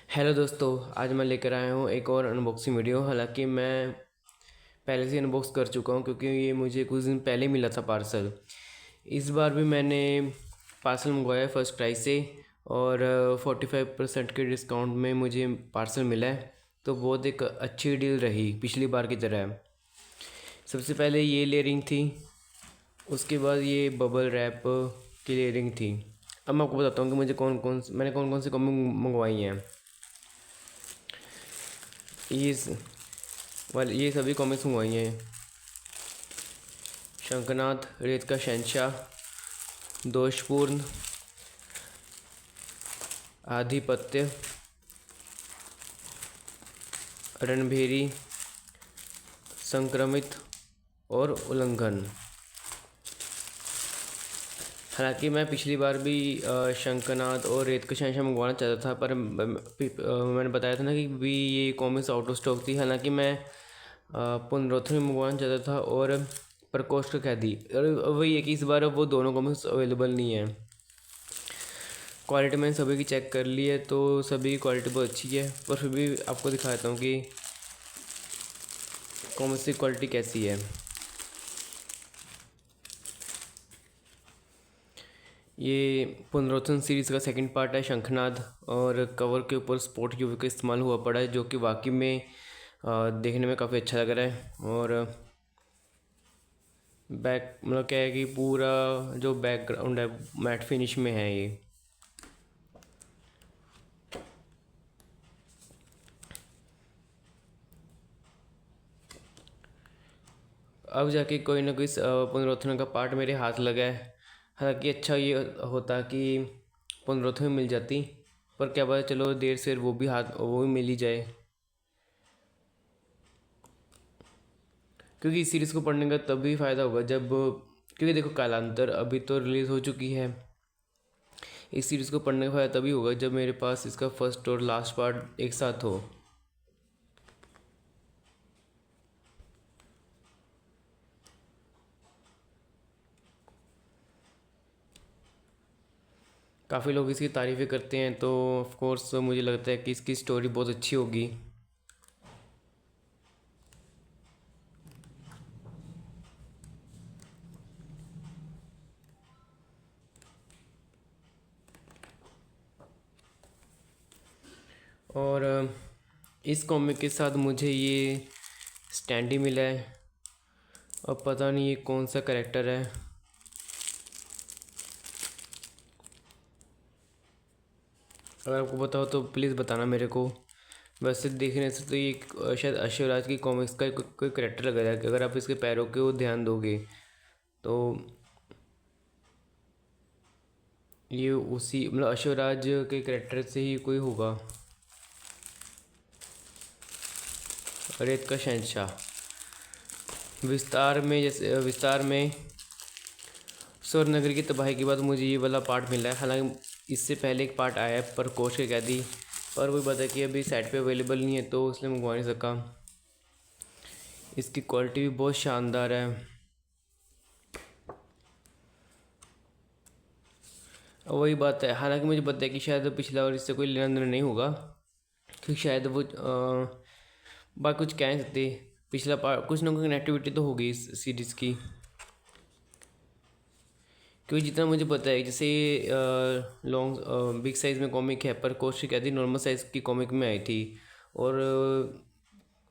Hello दोस्तों, आज मैं लेकर आया हूँ एक और अनबॉक्सिंग वीडियो। हालांकि मैं पहले से अनबॉक्स कर चुका हूँ क्योंकि ये मुझे कुछ दिन पहले मिला था पार्सल। इस बार भी मैंने पार्सल मंगवाया फर्स्ट प्राइस से और 45% के डिस्काउंट में मुझे पार्सल मिला है। तो बहुत एक अच्छी डील रही पिछली बार की तरह। सबसे पहले ये लेयरिंग थी, उसके बाद ये बबल रैप की लेयरिंग थी। अब मैं आपको बताता हूँ कि मैंने कौन कौन सी कॉमिक मंगवाई हैं। ये ये सभी कॉमिक्स मंगवाई हैं। शंखनाद, रेत का शहंशाह, दोषपूर्ण, आधिपत्य, रणभेरी, संक्रमित और उल्लंघन। हालांकि मैं पिछली बार भी शंखनाद और रेत का शहंशाह मंगवाना चाहता था, पर मैंने बताया था ना कि भी ये कॉमिक्स आउट ऑफ स्टॉक थी। हालांकि मैं पुनरोत्थन मंगवाना चाहता था और प्रकोष्ठ का कैदी, और वही है कि इस बार वो दोनों कॉमिक्स अवेलेबल नहीं है। क्वालिटी मैंने सभी की चेक कर ली है, तो सभी की क्वालिटी बहुत अच्छी है, पर फिर भी आपको दिखाता हूँ कि कॉमिक्स की क्वालिटी कैसी है। ये पुनरोत्थन सीरीज़ का सेकंड पार्ट है शंखनाद, और कवर के ऊपर स्पोर्ट यूवी का इस्तेमाल हुआ पड़ा है, जो कि वाकई में देखने में काफ़ी अच्छा लग रहा है। और बैक मतलब क्या है कि पूरा जो बैकग्राउंड है मैट फिनिश में है ये। अब जाके कोई ना कोई पुनरोत्थन का पार्ट मेरे हाथ लगा है। हालांकि अच्छा ये होता कि पुनरोत्थन मिल जाती, पर क्या पता चलो देर से वो भी मिल ही जाए। क्योंकि इस सीरीज़ को पढ़ने का तभी फ़ायदा होगा जब, क्योंकि देखो कालांतर अभी तो रिलीज़ हो चुकी है। इस सीरीज़ को पढ़ने का फ़ायदा तभी होगा जब मेरे पास इसका फर्स्ट और लास्ट पार्ट एक साथ हो। काफ़ी लोग इसकी तारीफ़ें करते हैं, तो ऑफ कोर्स मुझे लगता है कि इसकी स्टोरी बहुत अच्छी होगी। और इस कॉमिक के साथ मुझे ये स्टैंडी मिला है। अब पता नहीं ये कौन सा करेक्टर है। अगर आपको पता हो तो प्लीज़ बताना मेरे को। वैसे देखने से तो ये शायद अश्वराज की कॉमिक्स का कोई करेक्टर लग रहा है, कि अगर आप इसके पैरों को ध्यान दोगे तो ये उसी मतलब अश्वराज के करेक्टर से ही कोई होगा। रेत का शहंशाह विस्तार में स्वर्ण नगरी की तबाही के बाद मुझे ये वाला पार्ट मिला है। हालांकि इससे पहले एक पार्ट आया है प्रकोष्ठ के कैदी, पर वही बता कि अभी साइट पे अवेलेबल नहीं है, तो इसलिए मंगवा नहीं सका। इसकी क्वालिटी भी बहुत शानदार है। और वही बात है, हालांकि मुझे पता है कि शायद पिछला और इससे कोई लेना देना नहीं होगा, क्योंकि शायद वो बात कुछ कह नहीं सकते। पिछला पार्ट कुछ ना कुछ कनेक्टिविटी तो होगी इस सीरीज़ की। क्योंकि जितना मुझे पता है, जैसे लॉन्ग बिग साइज़ में कॉमिक है, पर कोशिश कहती नॉर्मल साइज़ की कॉमिक में आई थी। और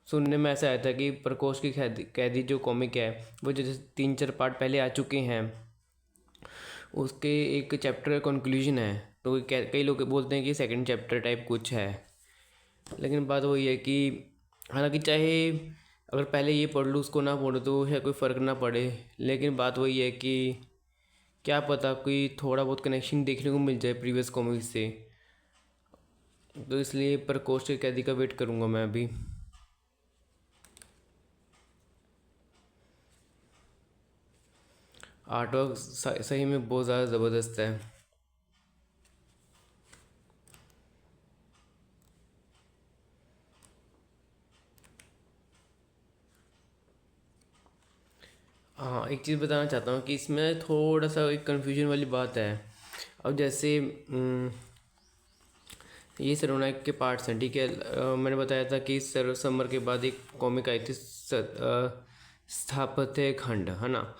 सुनने में ऐसा आया था कि प्रकोष्ठ की कैदी कैदी जो कॉमिक है वो जैसे 3-4 पार्ट पहले आ चुके हैं, उसके एक चैप्टर का कंक्लूजन है। तो कई लोग बोलते हैं कि सेकंड चैप्टर टाइप कुछ है। लेकिन बात वही है कि हालांकि चाहे अगर पहले ये पढ़ लूँ उसको ना पढ़ूँ तो शायद कोई फ़र्क ना पड़े, लेकिन बात वही है कि क्या पता कोई थोड़ा बहुत कनेक्शन देखने को मिल जाए प्रीवियस कॉमिक्स से। तो इसलिए प्रकोष्ठ के कैदी का वेट करूँगा मैं अभी। आर्ट वर्क सही में बहुत ज़्यादा ज़बरदस्त है। हाँ, एक चीज़ बताना चाहता हूँ कि इसमें थोड़ा सा एक कन्फ्यूजन वाली बात है। अब जैसे ये सर्वनायक के पार्ट्स हैं, ठीक है। मैंने बताया था कि सर्व समर के बाद एक कॉमिक आई थी स्थापत्य खंड, है ना।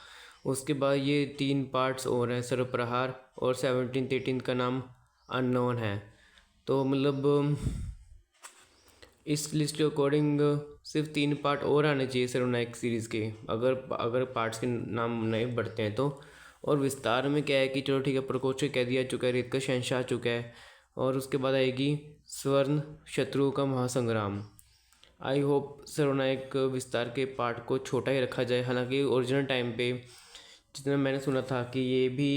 उसके बाद ये 3 पार्ट्स और हैं, सर्वप्रहार, और 17th 18th का नाम अननोन है। तो मतलब इस लिस्ट के अकॉर्डिंग सिर्फ 3 पार्ट और आने चाहिए सर्वनायक सीरीज़ के, अगर अगर पार्ट्स के नाम नहीं बढ़ते हैं तो। और विस्तार में क्या है कि चलो ठीक है, प्रकोष्ठ का कैदी आ चुका है, रेत का शहंशाह आ चुका है, और उसके बाद आएगी स्वर्ण शत्रु का महासंग्राम। आई होप सर्वनायक विस्तार के पार्ट को छोटा ही रखा जाए। हालांकि ओरिजिनल टाइम पे जितना मैंने सुना था कि ये भी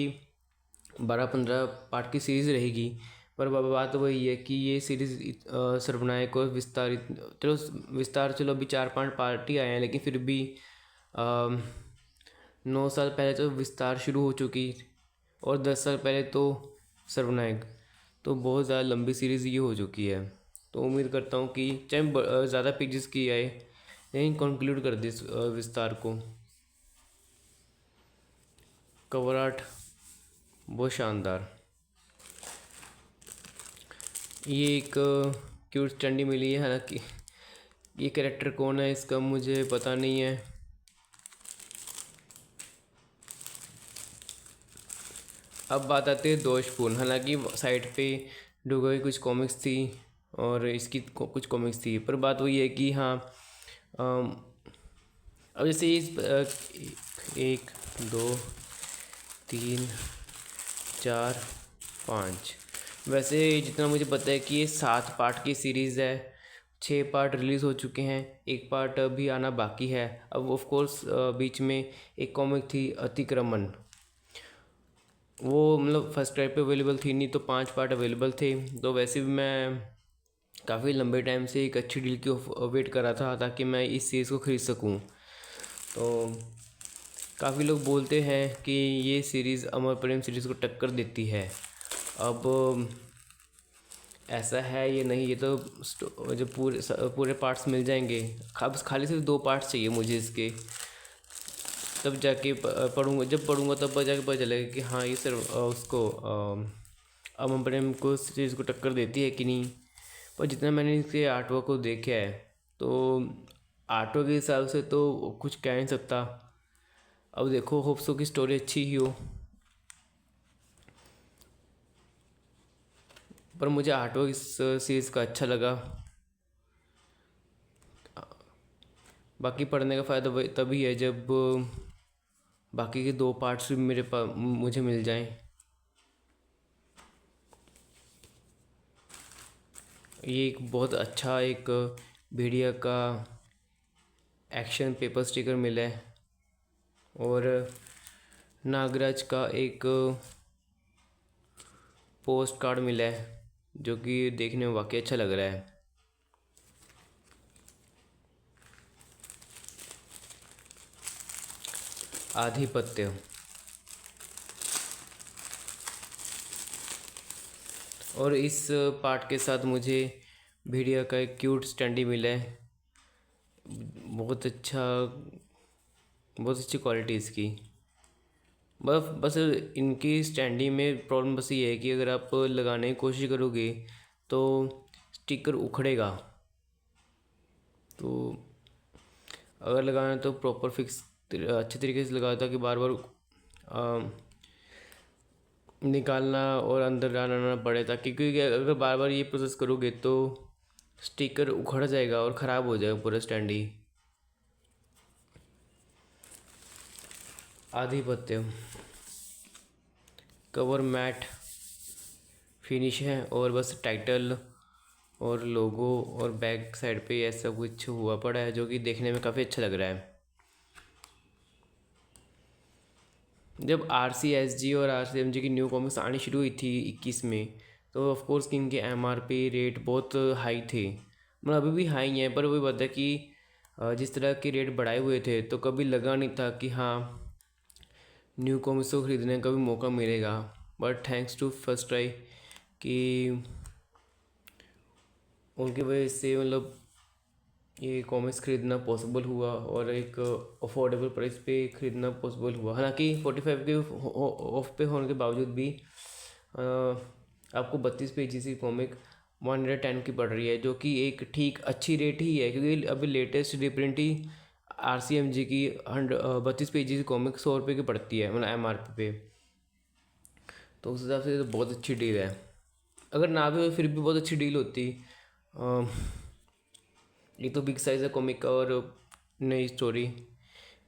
12-15 पार्ट की सीरीज़ रहेगी, पर बात वही है कि ये सीरीज़ सर्वनायक और विस्तार चलो विस्तार चलो अभी 4-5 पार्ट ही आए हैं, लेकिन फिर भी 9 साल पहले तो विस्तार शुरू हो चुकी, और 10 साल पहले तो सर्वनायक, तो बहुत ज़्यादा लंबी सीरीज़ ये हो चुकी है। तो उम्मीद करता हूँ कि चाहे ज़्यादा पेजेस की आए, लेकिन कंक्लूड कर दे विस्तार को। कवर आर्ट बहुत शानदार। ये एक क्यूट स्टैंडी मिली है, हालांकि ये कैरेक्टर कौन है इसका मुझे पता नहीं है। अब बात आती है दोषपूर्ण। हालांकि साइड पे डूगो की कुछ कॉमिक्स थी और इसकी कुछ कॉमिक्स थी, पर बात वही है कि हाँ, अब जैसे इस 1 2 3 4 5, वैसे जितना मुझे पता है कि ये 7 पार्ट की सीरीज़ है। 6 पार्ट रिलीज़ हो चुके हैं, 1 पार्ट अभी आना बाकी है। अब ऑफ कोर्स बीच में एक कॉमिक थी अतिक्रमण, वो मतलब फर्स्ट टाइप पे अवेलेबल थी नहीं, तो 5 पार्ट अवेलेबल थे। तो वैसे भी मैं काफ़ी लंबे टाइम से एक अच्छी डील की वेट कर रहा था ताकि मैं इस सीरीज़ को ख़रीद सकूं। तो काफ़ी लोग बोलते हैं कि ये सीरीज़ अमर प्रेम सीरीज़ को टक्कर देती है। अब ऐसा है ये नहीं, ये तो जो पूरे पार्ट्स मिल जाएंगे। खाली सिर्फ 2 पार्ट्स चाहिए मुझे इसके, तब जाके पढ़ूँगा। जब पढ़ूँगा तब जाके पता चलेगा कि हाँ ये सर उसको अमर प्रेम को इस चीज़ को टक्कर देती है कि नहीं। पर जितना मैंने इसके आर्टवर्क को देखा है, तो आर्टवर्क के हिसाब से तो कुछ कह नहीं सकता। अब देखो, होप सो की स्टोरी अच्छी ही हो, पर मुझे आर्टवर्क इस सीरीज़ का अच्छा लगा। बाकी पढ़ने का फ़ायदा तभी है जब बाकी के 2 पार्ट्स भी मेरे पास मुझे मिल जाएं। ये एक बहुत अच्छा एक भेड़िया का एक्शन पेपर स्टिकर मिला है, और नागराज का एक पोस्ट कार्ड मिला है जो कि देखने में वाकई अच्छा लग रहा है। आधिपत्य, और इस पार्ट के साथ मुझे भेड़िया का एक क्यूट स्टैंडी मिला है। बहुत अच्छा, बहुत अच्छी क्वालिटी इसकी। बस इनकी स्टैंडी में प्रॉब्लम बस ये है कि अगर आप लगाने की कोशिश करोगे तो स्टिकर उखड़ेगा। तो अगर लगाना तो प्रॉपर फिक्स अच्छे तरीके से लगाता कि बार बार निकालना और अंदर डालना ना पड़े, ताकि क्योंकि अगर बार बार ये प्रोसेस करोगे तो स्टिकर उखड़ जाएगा और ख़राब हो जाएगा पूरा स्टैंड ही। आधिपत्य कवर मैट फिनिश है, और बस टाइटल और लोगो और बैक साइड पे ऐसा कुछ हुआ पड़ा है जो कि देखने में काफ़ी अच्छा लग रहा है। जब RCSG और RCMG की न्यू कॉमिक्स आनी शुरू हुई थी 21 में, तो ऑफ कोर्स इनके MRP रेट बहुत हाई थे। मतलब अभी भी हाई हैं, पर वही बात है कि जिस तरह के रेट बढ़ाए हुए थे तो कभी लगा नहीं था कि हाँ न्यू कॉमिक्स को ख़रीदने का भी मौका मिलेगा। But thanks to first try कि उनकी वजह से मतलब ये कॉमिक्स ख़रीदना पॉसिबल हुआ, और एक अफोर्डेबल प्राइस पे ख़रीदना पॉसिबल हुआ। हालांकि 45 के ऑफ पे होने के बावजूद भी आपको 32 पेजेस की कॉमिक 110 की पड़ रही है, जो कि एक ठीक अच्छी रेट ही है, क्योंकि अभी लेटेस्ट रिप्रिंट ही RCMG की 32 पेजेस की कॉमिक 100 रुपये की पड़ती है, मतलब MRP पे। तो उस हिसाब से तो बहुत अच्छी डील है। अगर ना भी हो फिर भी बहुत अच्छी डील होती। अ, ये तो बिग साइज़ है कॉमिक का, और नई स्टोरी,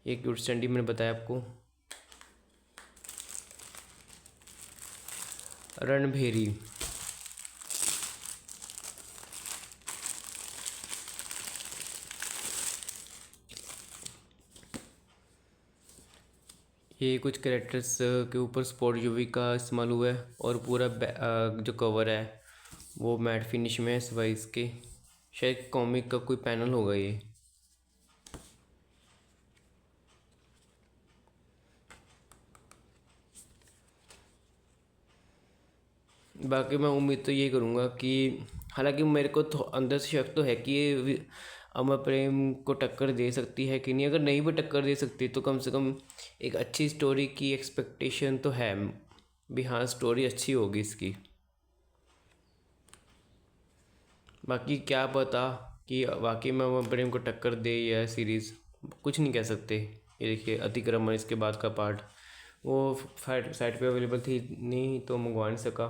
ये क्यूट स्टैंडी मैंने बताया आपको। रणभेरी, ये कुछ कैरेक्टर्स के ऊपर स्पॉट यूवी का इस्तेमाल हुआ है, और पूरा जो कवर है वो मैट फिनिश में है, सिवाय इसके शायद कॉमिक का कोई पैनल होगा ये। बाकी मैं उम्मीद तो ये करूँगा कि, हालांकि मेरे को तो अंदर से शक तो है कि ये अमर प्रेम को टक्कर दे सकती है कि नहीं। अगर नहीं भी टक्कर दे सकती तो कम से कम एक अच्छी स्टोरी की एक्सपेक्टेशन तो है भी, हाँ स्टोरी अच्छी होगी इसकी। बाकी क्या पता कि वाकई में अमर प्रेम को टक्कर दे या सीरीज़, कुछ नहीं कह सकते। ये देखिए अतिक्रमण, इसके बाद का पार्ट वो साइट पे अवेलेबल थी नहीं तो मंगवा नहीं सका।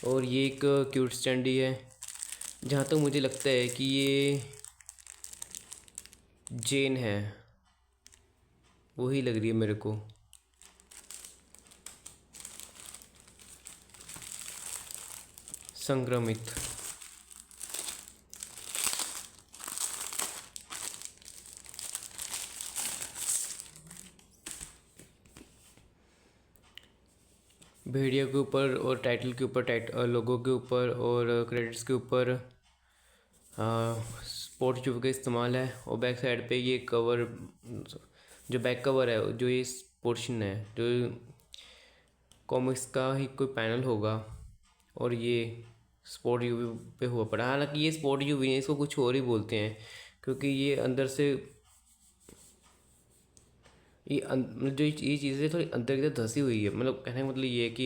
और ये एक क्यूट स्टैंडी है, जहाँ तक मुझे लगता है कि ये जेन है, वही लग रही है मेरे को। संक्रमित, भेड़िया के ऊपर और टाइटल के ऊपर, लोगों के ऊपर और क्रेडिट्स के ऊपर स्पोर्ट्स ट्यूब का इस्तेमाल है। और बैक साइड पे ये कवर, जो बैक कवर है, जो ये पोर्शन है, जो कॉमिक्स का ही कोई पैनल होगा, और ये स्पोर्ट यूवी पे हुआ पड़ा। हालांकि ये स्पोर्ट यूवी है, इसको कुछ और ही बोलते हैं, क्योंकि ये अंदर से मतलब जो ये चीज़ें थोड़ी अंदर की तरफ धसी हुई है। मतलब कहने का मतलब ये है कि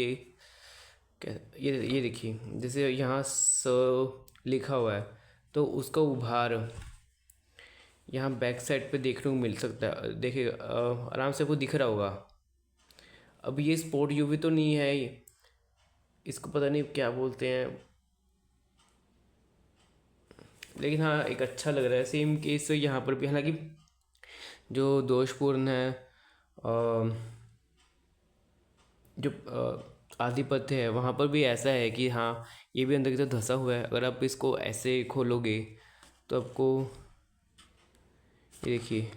ये देखिए, जैसे यहाँ लिखा हुआ है, तो उसका उभार यहाँ बैक साइड पे देखने को मिल सकता है। देखिए आराम से आपको दिख रहा होगा। अब ये स्पोर्ट यूवी तो नहीं है, इसको पता नहीं क्या बोलते हैं, लेकिन हाँ एक अच्छा लग रहा है। सेम केस यहाँ पर भी, हालांकि जो दोषपूर्ण है, जो आधिपत्य है, वहाँ पर भी ऐसा है कि हाँ ये भी अंदर की तरफ धंसा हुआ है। अगर आप इसको ऐसे खोलोगे तो आपको ये देखिए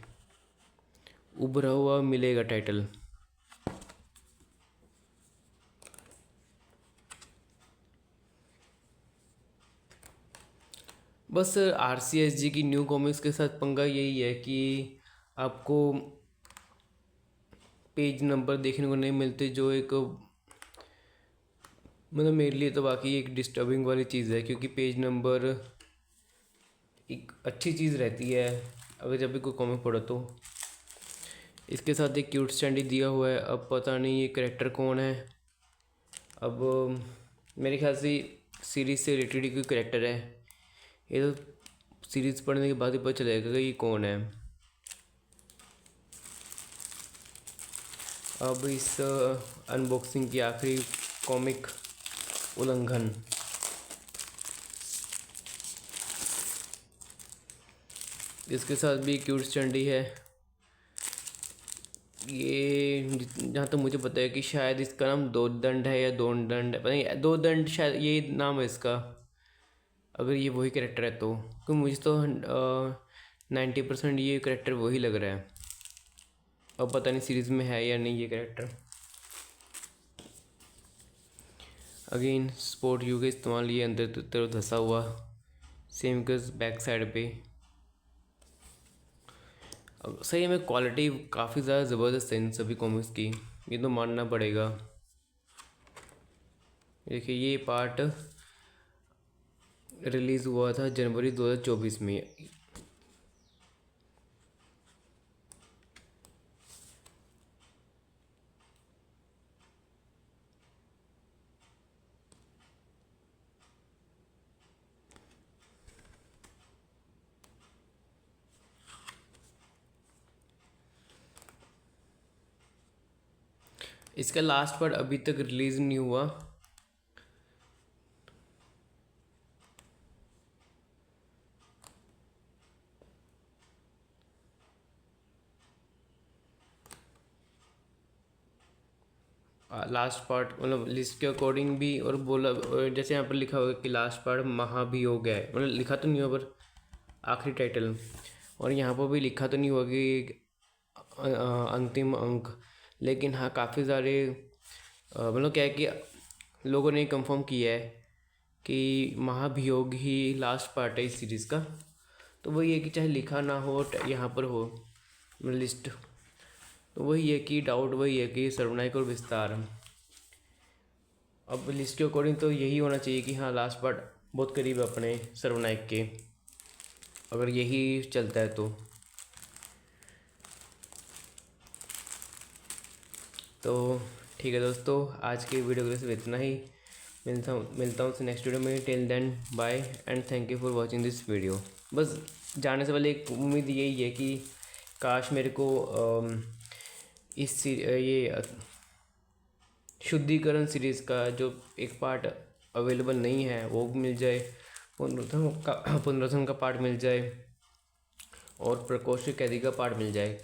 उभरा हुआ मिलेगा टाइटल। बस RCSG की न्यू कॉमिक्स के साथ पंगा यही है कि आपको पेज नंबर देखने को नहीं मिलते, जो एक मतलब मेरे लिए तो वाकई एक डिस्टर्बिंग वाली चीज़ है, क्योंकि पेज नंबर एक अच्छी चीज़ रहती है अगर जब भी कोई कॉमिक पढ़ो तो। इसके साथ एक क्यूट स्टैंडी दिया हुआ है। अब पता नहीं ये करेक्टर कौन है। अब मेरे ख्याल से सीरीज़ से रिलेटेड ही कोई करेक्टर है। ये तो सीरीज़ पढ़ने के बाद ही पता चलेगा कि ये कौन है। अब इस अनबॉक्सिंग की आखिरी कॉमिक, उल्लंघन। इसके साथ भी क्यूट स्टैंडी है। ये जहाँ तक मुझे पता है कि शायद इसका नाम दो दंड है या दोन दंड है, पता नहीं, दो दंड शायद ये नाम है इसका, अगर ये वही करेक्टर है तो। क्योंकि मुझे तो 90% ये करेक्टर वही लग रहा है। अब पता नहीं सीरीज़ में है या नहीं ये करेक्टर। अगेन स्पोर्ट यू का इस्तेमाल, ये अंदर तरफ धंसा हुआ, सेम के बैक साइड पे। अब सही में क्वालिटी काफ़ी ज़्यादा ज़बरदस्त है इन सभी कॉमिक्स की, ये तो मानना पड़ेगा। देखिए ये पार्ट रिलीज़ हुआ था जनवरी 2024 में। इसका लास्ट पार्ट अभी तक रिलीज़ नहीं हुआ। लास्ट पार्ट मतलब लिस्ट के अकॉर्डिंग भी, और बोला जैसे यहाँ पर लिखा होगा कि लास्ट पार्ट महाभियोग है, मतलब लिखा तो नहीं होगा पर आखिरी टाइटल, और यहाँ पर भी लिखा तो नहीं हुआ कि अंतिम अंक, लेकिन हाँ काफ़ी सारे मतलब क्या है कि लोगों ने कंफर्म किया है कि महाभियोग ही लास्ट पार्ट है इस सीरीज़ का। तो वही है कि चाहे लिखा ना हो यहाँ पर हो लिस्ट, तो वही है कि डाउट वही है कि सर्वनायक और विस्तार। अब लिस्ट के अकॉर्डिंग तो यही होना चाहिए कि हाँ लास्ट पार्ट बहुत करीब है अपने सर्वनायक के, अगर यही चलता है तो ठीक है दोस्तों, आज के वीडियो के लिए इतना ही। मिलता हूँ नेक्स्ट वीडियो में। Till then bye and thank you for watching this video. बस जाने से पहले एक उम्मीद यही है कि काश मेरे को ये शुद्धिकरण सीरीज़ का जो एक पार्ट अवेलेबल नहीं है वो मिल जाए, पुनरुत्थान का पार्ट मिल जाए, और प्रकोष्ठ कैदी का पार्ट मिल जाए।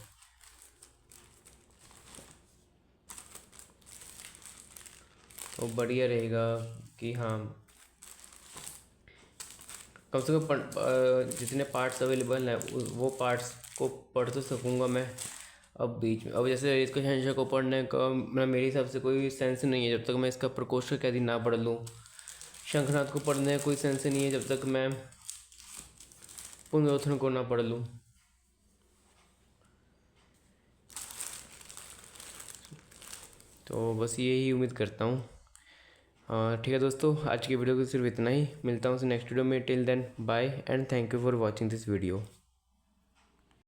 तो बढ़िया रहेगा कि हाँ कम से कम जितने पार्ट्स अवेलेबल हैं वो पार्ट्स को पढ़ तो सकूँगा मैं। अब बीच में अब जैसे इसको शहंशाह को पढ़ने का मेरे हिसाब से कोई सेंस नहीं है जब तक मैं इसका प्रकोष्ठ कैदी ना पढ़ लूँ। शंखनाद को पढ़ने का कोई सेंस नहीं है जब तक मैं पुनरुत्थान को ना पढ़ लूँ। तो बस यही उम्मीद करता हूँ। ठीक है दोस्तों, आज की वीडियो को सिर्फ इतना ही। मिलता हूँ नेक्स्ट वीडियो में। Till then bye and thank you for watching this video.